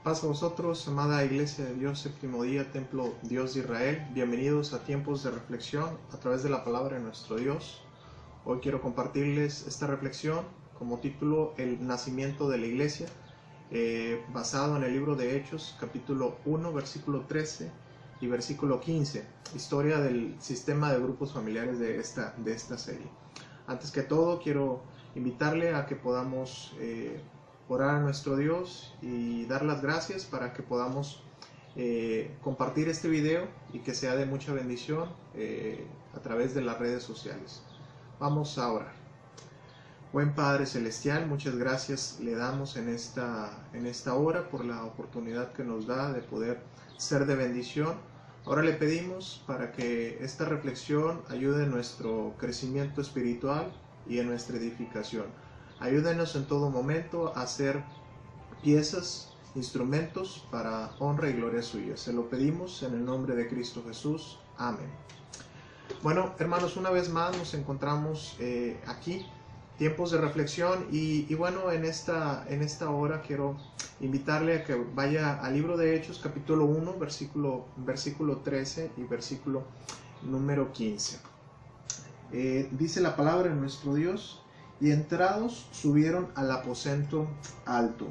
Paz a vosotros, amada Iglesia de Dios, séptimo día, Templo Dios de Israel. Bienvenidos a tiempos de reflexión a través de la palabra de nuestro Dios. Hoy quiero compartirles esta reflexión como título El nacimiento de la Iglesia, basado en el libro de Hechos, capítulo 1, versículo 13 y versículo 15, historia del sistema de grupos familiares de esta serie. Antes que todo, quiero invitarle a que podamos orar a nuestro Dios y dar las gracias para que podamos compartir este video y que sea de mucha bendición a través de las redes sociales. Vamos a orar. Buen Padre Celestial, muchas gracias le damos en esta hora por la oportunidad que nos da de poder ser de bendición. Ahora le pedimos para que esta reflexión ayude en nuestro crecimiento espiritual y en nuestra edificación. Ayúdenos en todo momento a ser piezas, instrumentos para honra y gloria suya. Se lo pedimos en el nombre de Cristo Jesús. Amén. Bueno, hermanos, una vez más nos encontramos aquí, tiempos de reflexión, y bueno, en esta hora quiero invitarle a que vaya al libro de Hechos, capítulo 1, versículo 13 y versículo número 15. Dice la palabra de nuestro Dios: y entrados subieron al aposento alto.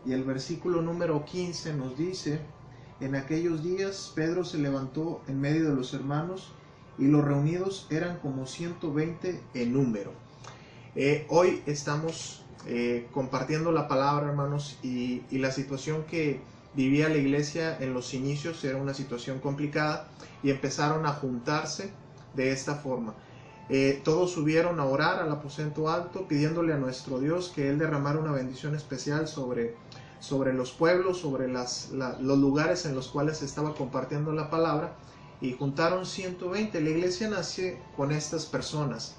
Y el versículo número 15 nos dice: en aquellos días Pedro se levantó en medio de los hermanos, y los reunidos eran como 120 en número. Hoy estamos compartiendo la palabra, hermanos, y la situación que vivía la iglesia en los inicios era una situación complicada, y empezaron a juntarse de esta forma. Todos subieron a orar al aposento alto, pidiéndole a nuestro Dios que Él derramara una bendición especial sobre los pueblos, sobre los lugares en los cuales se estaba compartiendo la palabra, y juntaron 120. La iglesia nace con estas personas.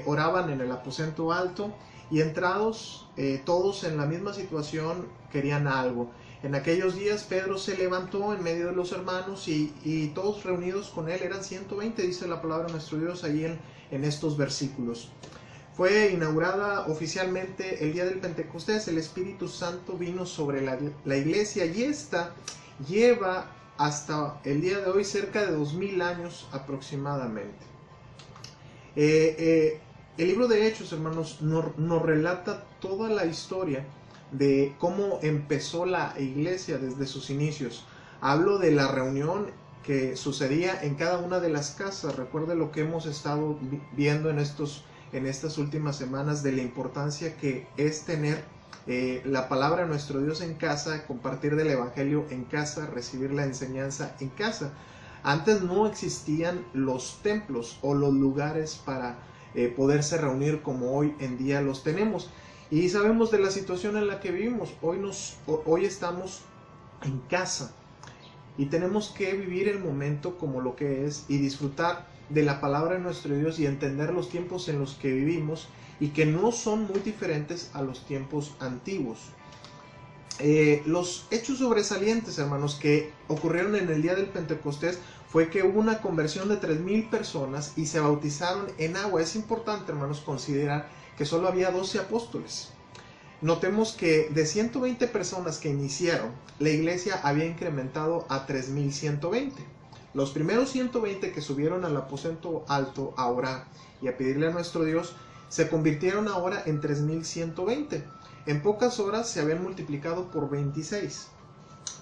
Oraban en el aposento alto, y entrados todos en la misma situación querían algo. En aquellos días Pedro se levantó en medio de los hermanos, y todos reunidos con él eran 120, dice la palabra de nuestro Dios allí en estos versículos. Fue inaugurada oficialmente el día del Pentecostés. El Espíritu Santo vino sobre la iglesia, y esta lleva hasta el día de hoy cerca de 2000 años aproximadamente. El libro de Hechos, hermanos, nos relata toda la historia de cómo empezó la iglesia desde sus inicios. Hablo de la reunión que sucedía en cada una de las casas. Recuerde lo que hemos estado viendo en estas últimas semanas, de la importancia que es tener la palabra de nuestro Dios en casa, compartir del evangelio en casa, recibir la enseñanza en casa. Antes no existían los templos o los lugares para poderse reunir como hoy en día los tenemos. Y sabemos de la situación en la que vivimos. Hoy estamos en casa, y tenemos que vivir el momento como lo que es, y disfrutar de la palabra de nuestro Dios, y entender los tiempos en los que vivimos, y que no son muy diferentes a los tiempos antiguos. Los hechos sobresalientes, hermanos, que ocurrieron en el día del Pentecostés fue que hubo una conversión de 3000 personas y se bautizaron en agua. Es importante, hermanos, considerar que solo había 12 apóstoles. Notemos que de 120 personas que iniciaron, la iglesia había incrementado a 3120. Los primeros 120 que subieron al aposento alto a orar y a pedirle a nuestro Dios se convirtieron ahora en 3120. En pocas horas se habían multiplicado por 26.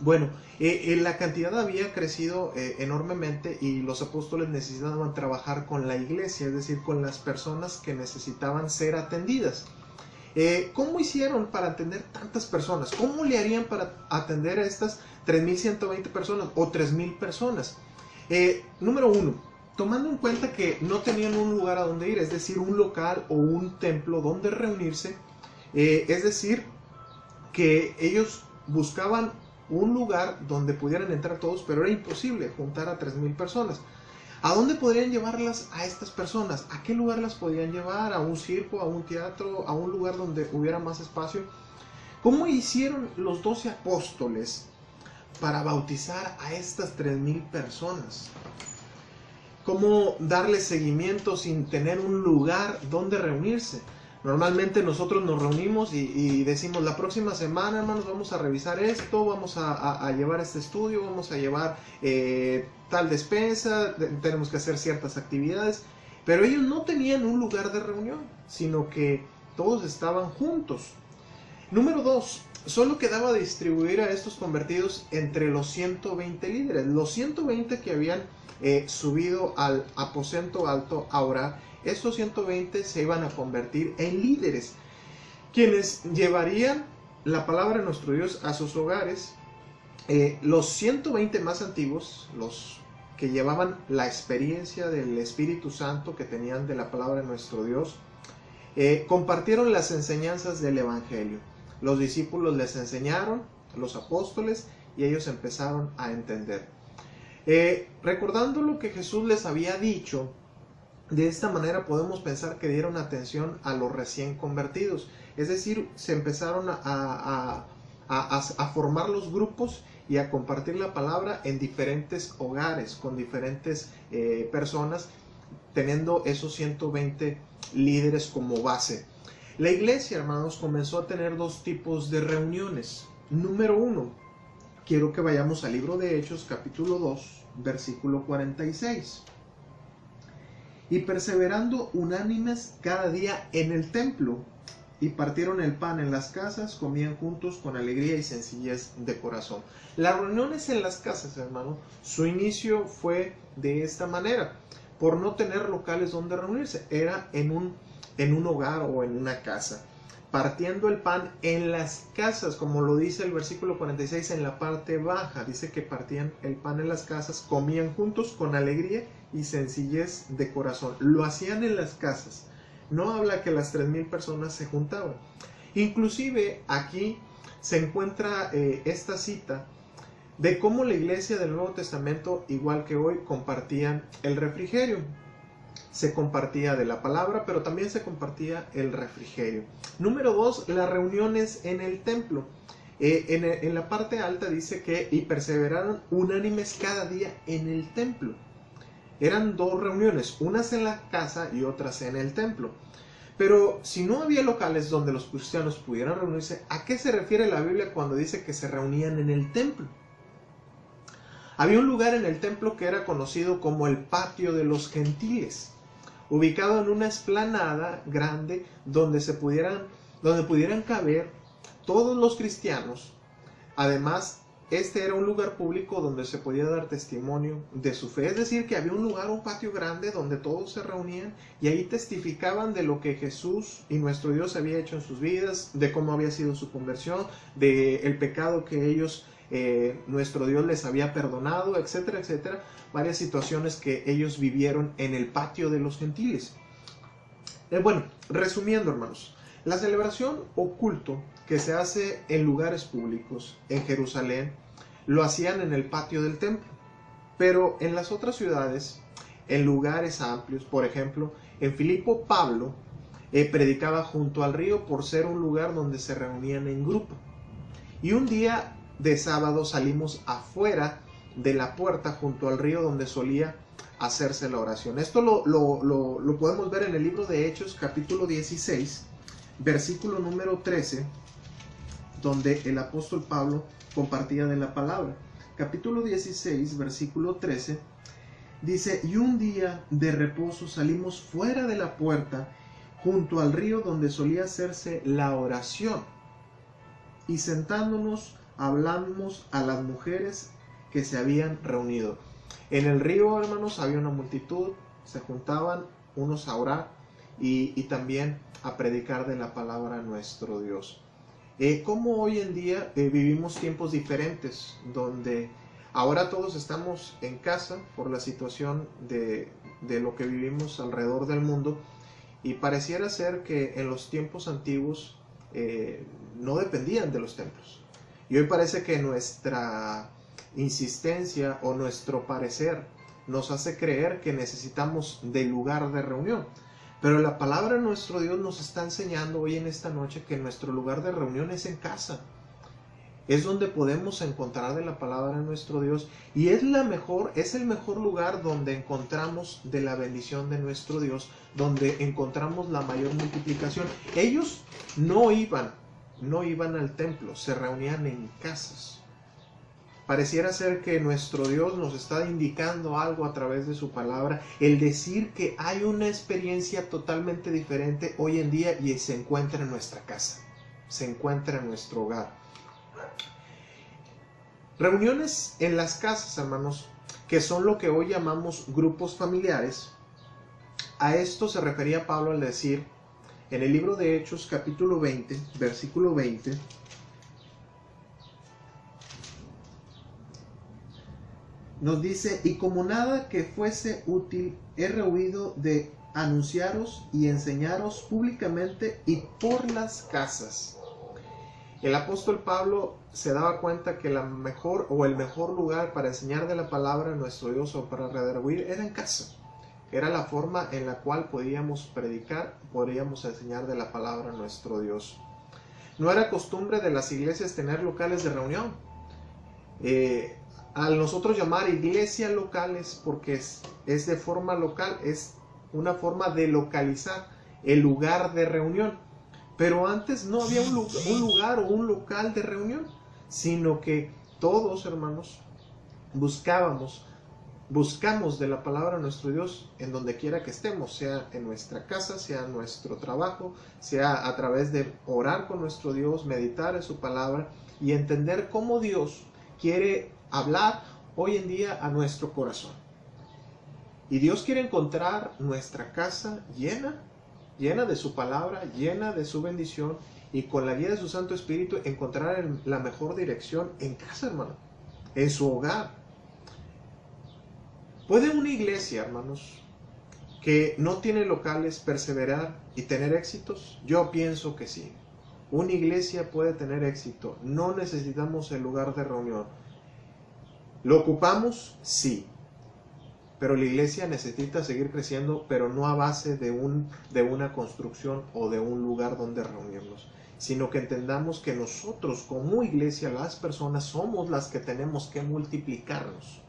Bueno, la cantidad había crecido enormemente, y los apóstoles necesitaban trabajar con la iglesia, es decir, con las personas que necesitaban ser atendidas. ¿Cómo hicieron para atender tantas personas? ¿Cómo le harían para atender a estas 3120 personas o 3000 personas? Número uno, tomando en cuenta que no tenían un lugar a donde ir, es decir, un local o un templo donde reunirse, es decir, que ellos buscaban un lugar donde pudieran entrar todos, pero era imposible juntar a 3000 personas. ¿A dónde podrían llevarlas a estas personas? ¿A qué lugar las podían llevar? ¿A un circo, a un teatro, a un lugar donde hubiera más espacio? ¿Cómo hicieron los 12 apóstoles para bautizar a estas 3000 personas? ¿Cómo darles seguimiento sin tener un lugar donde reunirse? Normalmente nosotros nos reunimos y decimos, la próxima semana, hermanos, vamos a revisar esto, vamos a llevar este estudio, vamos a llevar tal despensa, tenemos que hacer ciertas actividades. Pero ellos no tenían un lugar de reunión, sino que todos estaban juntos. Número 2, solo quedaba distribuir a estos convertidos entre los 120 líderes. Los 120 que habían subido al aposento alto a orar, estos 120 se iban a convertir en líderes, quienes llevarían la palabra de nuestro Dios a sus hogares. Los 120 más antiguos, los que llevaban la experiencia del Espíritu Santo que tenían de la palabra de nuestro Dios, compartieron las enseñanzas del Evangelio. Los discípulos les enseñaron, los apóstoles, y ellos empezaron a entender. Recordando lo que Jesús les había dicho, de esta manera podemos pensar que dieron atención a los recién convertidos. Es decir, se empezaron a formar los grupos y a compartir la palabra en diferentes hogares, con diferentes personas, teniendo esos 120 líderes como base. La iglesia, hermanos, comenzó a tener dos tipos de reuniones. Número 1, quiero que vayamos al libro de Hechos, capítulo 2, versículo 46. Y perseverando unánimes cada día en el templo, y partieron el pan en las casas, comían juntos con alegría y sencillez de corazón. Las reuniones en las casas, hermano, su inicio fue de esta manera, por no tener locales donde reunirse, era en un hogar o en una casa, partiendo el pan en las casas, como lo dice el versículo 46 en la parte baja, dice que partían el pan en las casas, comían juntos con alegría y sencillez de corazón. Lo hacían en las casas. No habla que las 3,000 personas se juntaban. Inclusive aquí se encuentra esta cita de cómo la iglesia del Nuevo Testamento, igual que hoy, compartían el refrigerio. Se compartía de la palabra, pero también se compartía el refrigerio. Número 2, las reuniones en el templo. En la parte alta dice que y perseveraron unánimes cada día en el templo. Eran dos reuniones, unas en la casa y otras en el templo. Pero si no había locales donde los cristianos pudieran reunirse, ¿a qué se refiere la Biblia cuando dice que se reunían en el templo? Había un lugar en el templo que era conocido como el patio de los gentiles, ubicado en una explanada grande donde pudieran caber todos los cristianos. Además, este era un lugar público donde se podía dar testimonio de su fe. Es decir, que había un lugar, un patio grande donde todos se reunían y ahí testificaban de lo que Jesús y nuestro Dios había hecho en sus vidas, de cómo había sido su conversión, de el pecado que ellos, nuestro Dios les había perdonado, etcétera, etcétera. Varias situaciones que ellos vivieron en el patio de los gentiles. Bueno, resumiendo, hermanos, la celebración o culto que se hace en lugares públicos en Jerusalén lo hacían en el patio del templo, pero en las otras ciudades, en lugares amplios, por ejemplo, en Filipo, Pablo predicaba junto al río por ser un lugar donde se reunían en grupo. Y un día de sábado salimos afuera de la puerta junto al río donde solía hacerse la oración. Esto lo podemos ver en el libro de Hechos, capítulo 16, versículo número 13, donde el apóstol Pablo compartía de la palabra. Capítulo 16, versículo 13, dice: y un día de reposo salimos fuera de la puerta junto al río donde solía hacerse la oración, y sentándonos hablamos a las mujeres que se habían reunido. En el río, hermanos, había una multitud, se juntaban unos a orar y también a predicar de la palabra nuestro Dios. Como hoy en día vivimos tiempos diferentes, donde ahora todos estamos en casa por la situación de lo que vivimos alrededor del mundo, y pareciera ser que en los tiempos antiguos no dependían de los templos. Y hoy parece que nuestra insistencia o nuestro parecer nos hace creer que necesitamos del lugar de reunión. Pero la palabra de nuestro Dios nos está enseñando hoy en esta noche que nuestro lugar de reunión es en casa. es donde podemos encontrar de la palabra de nuestro Dios, y es el mejor lugar donde encontramos de la bendición de nuestro Dios, donde encontramos la mayor multiplicación. Ellos no iban al templo, se reunían en casas. Pareciera ser que nuestro Dios nos está indicando algo a través de su palabra, el decir que hay una experiencia totalmente diferente hoy en día y se encuentra en nuestra casa, se encuentra en nuestro hogar. Reuniones en las casas, hermanos, que son lo que hoy llamamos grupos familiares. A esto se refería Pablo al decir en el libro de Hechos capítulo 20, versículo 20, nos dice: y como nada que fuese útil, he rehuido de anunciaros y enseñaros públicamente y por las casas. El apóstol Pablo se daba cuenta que el mejor lugar para enseñar de la palabra de nuestro Dios o para redarguir era en casa. Era la forma en la cual podíamos predicar, podíamos enseñar de la palabra de nuestro Dios. No era costumbre de las iglesias tener locales de reunión. Al nosotros llamar iglesia locales, porque es de forma local, es una forma de localizar el lugar de reunión. Pero antes no había un lugar o un local de reunión, sino que todos, hermanos, buscamos de la palabra de nuestro Dios en donde quiera que estemos, sea en nuestra casa, sea en nuestro trabajo, sea a través de orar con nuestro Dios, meditar en su palabra y entender cómo Dios quiere hablar hoy en día a nuestro corazón. Y Dios quiere encontrar nuestra casa llena de su palabra, llena de su bendición, y con la guía de su Santo Espíritu encontrar la mejor dirección en casa, hermano, en su hogar. ¿Puede una iglesia, hermanos, que no tiene locales, perseverar y tener éxitos? Yo pienso que sí. Una iglesia puede tener éxito. No necesitamos el lugar de reunión. ¿Lo ocupamos? Sí. Pero la iglesia necesita seguir creciendo, pero no a base de una construcción o de un lugar donde reunirnos, sino que entendamos que nosotros como iglesia, las personas, somos las que tenemos que multiplicarnos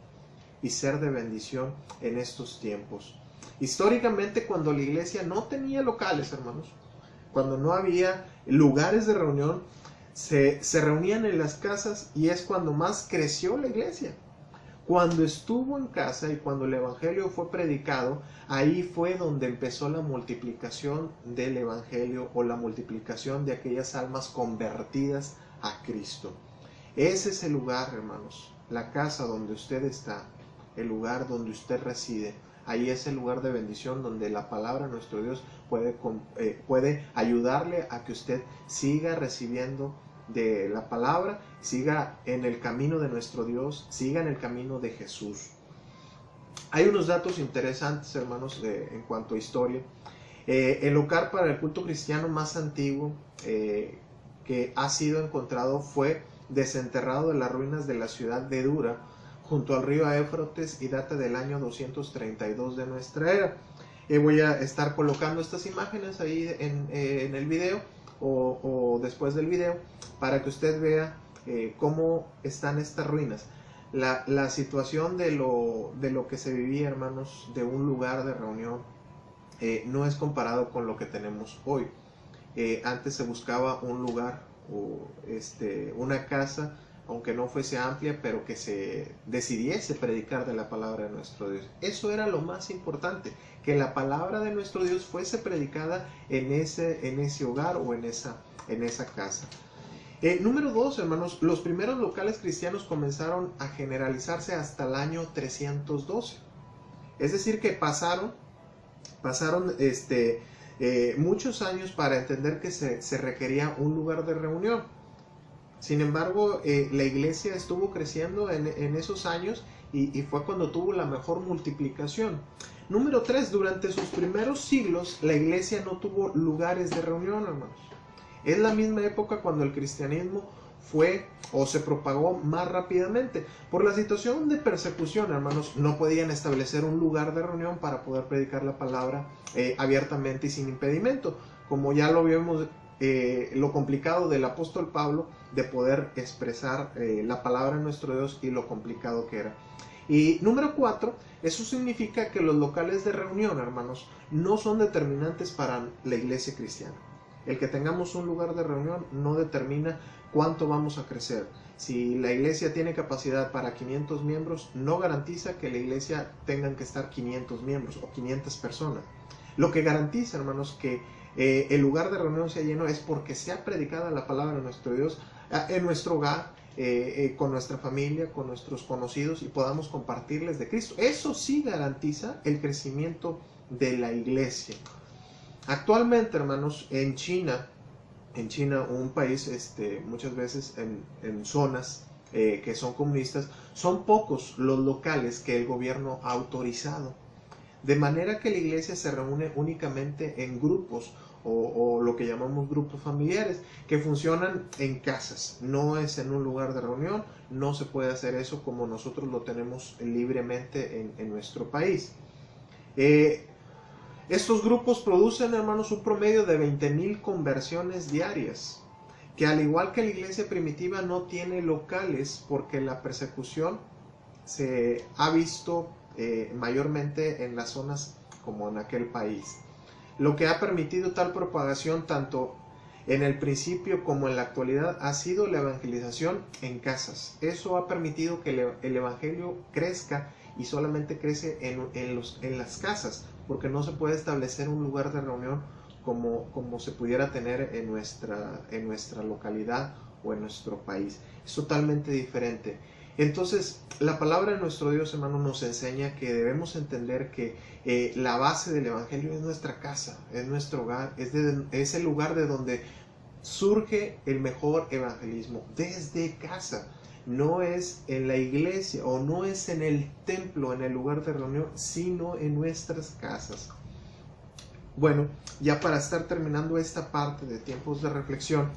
y ser de bendición en estos tiempos. Históricamente, cuando la iglesia no tenía locales, hermanos, cuando no había lugares de reunión, se reunían en las casas, y es cuando más creció la iglesia. Cuando estuvo en casa y cuando el evangelio fue predicado, ahí fue donde empezó la multiplicación del evangelio, o la multiplicación de aquellas almas convertidas a Cristo. Ese es el lugar, hermanos, la casa donde usted está, el lugar donde usted reside. Ahí es el lugar de bendición donde la palabra de nuestro Dios puede ayudarle a que usted siga recibiendo de la palabra, siga en el camino de nuestro Dios, siga en el camino de Jesús. Hay unos datos interesantes, hermanos, en cuanto a historia. El lugar para el culto cristiano más antiguo que ha sido encontrado fue desenterrado de las ruinas de la ciudad de Dura, junto al río Éufrates, y data del año 232 de nuestra era. Voy a estar colocando estas imágenes ahí en el video o después del video, para que usted vea cómo están estas ruinas. La situación de lo que se vivía, hermanos, de un lugar de reunión, no es comparado con lo que tenemos hoy. Antes se buscaba un lugar, o una casa, aunque no fuese amplia, pero que se decidiese predicar de la palabra de nuestro Dios. Eso era lo más importante, que la palabra de nuestro Dios fuese predicada en ese hogar o en esa casa. Número 2, hermanos, los primeros locales cristianos comenzaron a generalizarse hasta el año 312. Es decir, que pasaron muchos años para entender que se requería un lugar de reunión. Sin embargo, la iglesia estuvo creciendo en esos años y fue cuando tuvo la mejor multiplicación. Número 3, durante sus primeros siglos, la iglesia no tuvo lugares de reunión, hermanos. Es la misma época cuando el cristianismo fue o se propagó más rápidamente. Por la situación de persecución, hermanos, no podían establecer un lugar de reunión para poder predicar la palabra abiertamente y sin impedimento. Como ya lo habíamos lo complicado del apóstol Pablo de poder expresar la palabra de nuestro Dios y lo complicado que era. Y número 4, eso significa que los locales de reunión, hermanos, no son determinantes para la iglesia cristiana. El que tengamos un lugar de reunión no determina cuánto vamos a crecer. Si la iglesia tiene capacidad para 500 miembros, no garantiza que la iglesia tengan que estar 500 miembros o 500 personas. Lo que garantiza, hermanos, que el lugar de reunión sea lleno es porque sea predicada la palabra de nuestro Dios en nuestro hogar, con nuestra familia, con nuestros conocidos, y podamos compartirles de Cristo. Eso sí garantiza el crecimiento de la iglesia. Actualmente, hermanos, en China, un país muchas veces en zonas que son comunistas, son pocos los locales que el gobierno ha autorizado. De manera que la iglesia se reúne únicamente en grupos o lo que llamamos grupos familiares, que funcionan en casas, no es en un lugar de reunión, no se puede hacer eso como nosotros lo tenemos libremente en nuestro país. Estos grupos producen, hermanos, un promedio de 20,000 conversiones diarias, que al igual que la iglesia primitiva no tiene locales porque la persecución se ha visto mayormente en las zonas como en aquel país. Lo que ha permitido tal propagación tanto en el principio como en la actualidad ha sido la evangelización en casas. Eso ha permitido que el evangelio crezca y solamente crece en las casas, porque no se puede establecer un lugar de reunión como se pudiera tener en nuestra localidad o en nuestro país. Es totalmente diferente. Entonces, la palabra de nuestro Dios, hermano, nos enseña que debemos entender que la base del evangelio es nuestra casa, es nuestro hogar, es el lugar de donde surge el mejor evangelismo, desde casa. No es en la iglesia o no es en el templo, en el lugar de reunión, sino en nuestras casas. Bueno, ya para estar terminando esta parte de tiempos de reflexión,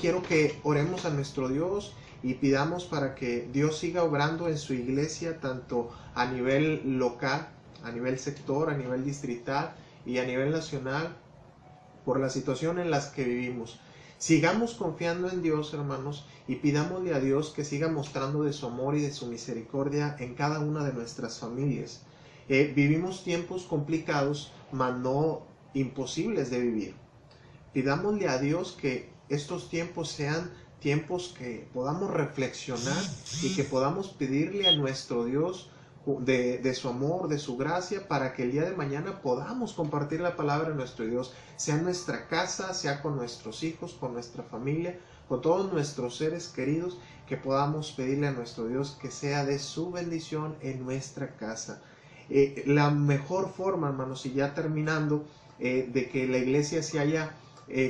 quiero que oremos a nuestro Dios y pidamos para que Dios siga obrando en su iglesia, tanto a nivel local, a nivel sector, a nivel distrital y a nivel nacional, por la situación en la que vivimos. Sigamos confiando en Dios, hermanos, y pidámosle a Dios que siga mostrando de su amor y de su misericordia en cada una de nuestras familias. Vivimos tiempos complicados, mas no imposibles de vivir. Pidámosle a Dios que estos tiempos sean tiempos que podamos reflexionar y que podamos pedirle a nuestro Dios de su amor, de su gracia, para que el día de mañana podamos compartir la palabra de nuestro Dios, sea en nuestra casa, sea con nuestros hijos, con nuestra familia, con todos nuestros seres queridos, que podamos pedirle a nuestro Dios que sea de su bendición en nuestra casa. La mejor forma, hermanos, y ya terminando, de que la iglesia se haya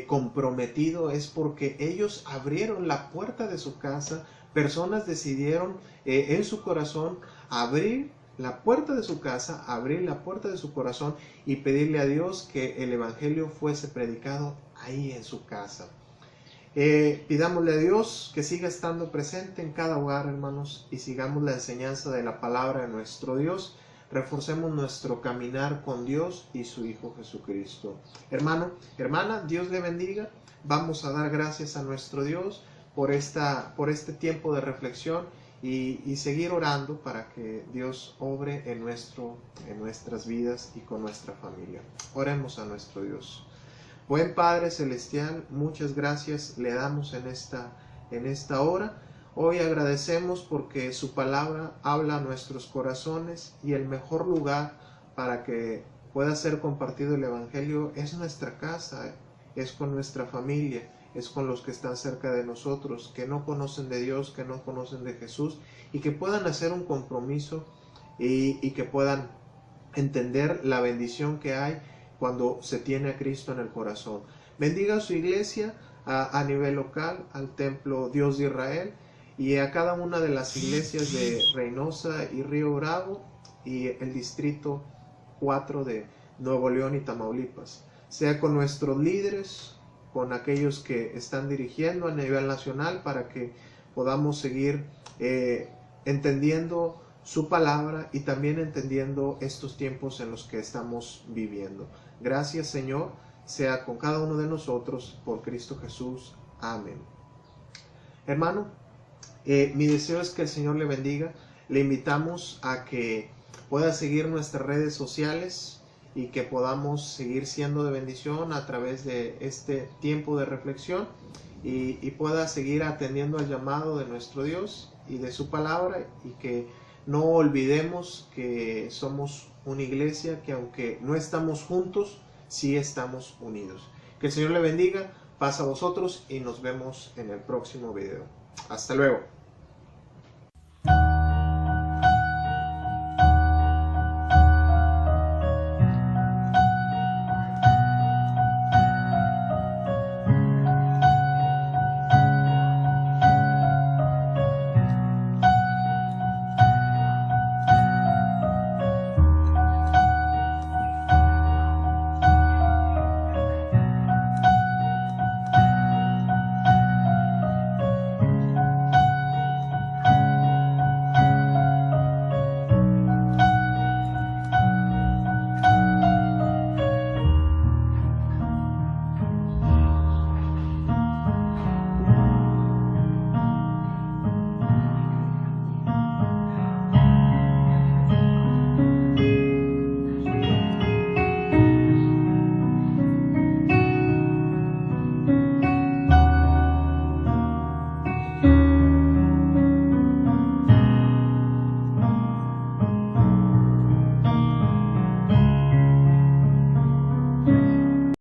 comprometido es porque ellos abrieron la puerta de su casa. Personas decidieron en su corazón abrir la puerta de su casa, abrir la puerta de su corazón y pedirle a Dios que el evangelio fuese predicado ahí en su casa. Pidámosle a Dios que siga estando presente en cada hogar, hermanos, y sigamos la enseñanza de la palabra de nuestro Dios. Reforcemos nuestro caminar con Dios y su Hijo Jesucristo. Hermano, hermana, Dios le bendiga. Vamos a dar gracias a nuestro Dios por este tiempo de reflexión y seguir orando para que Dios obre en nuestras vidas y con nuestra familia. Oremos a nuestro Dios. Buen Padre Celestial, muchas gracias le damos en esta hora. Hoy agradecemos porque su palabra habla a nuestros corazones y el mejor lugar para que pueda ser compartido el evangelio es nuestra casa, es con nuestra familia, es con los que están cerca de nosotros, que no conocen de Dios, que no conocen de Jesús, y que puedan hacer un compromiso y que puedan entender la bendición que hay cuando se tiene a Cristo en el corazón. Bendiga a su iglesia a nivel local, al templo Dios de Israel, y a cada una de las iglesias de Reynosa y Río Bravo y el distrito 4 de Nuevo León y Tamaulipas. Sea con nuestros líderes, con aquellos que están dirigiendo a nivel nacional, para que podamos seguir entendiendo su palabra y también entendiendo estos tiempos en los que estamos viviendo. Gracias, Señor. sea con cada uno de nosotros por Cristo Jesús. Amén. Hermano, mi deseo es que el Señor le bendiga. Le invitamos a que pueda seguir nuestras redes sociales y que podamos seguir siendo de bendición a través de este tiempo de reflexión y pueda seguir atendiendo al llamado de nuestro Dios y de su palabra, y que no olvidemos que somos una iglesia que, aunque no estamos juntos, sí estamos unidos. Que el Señor le bendiga, paz a vosotros y nos vemos en el próximo video. Hasta luego.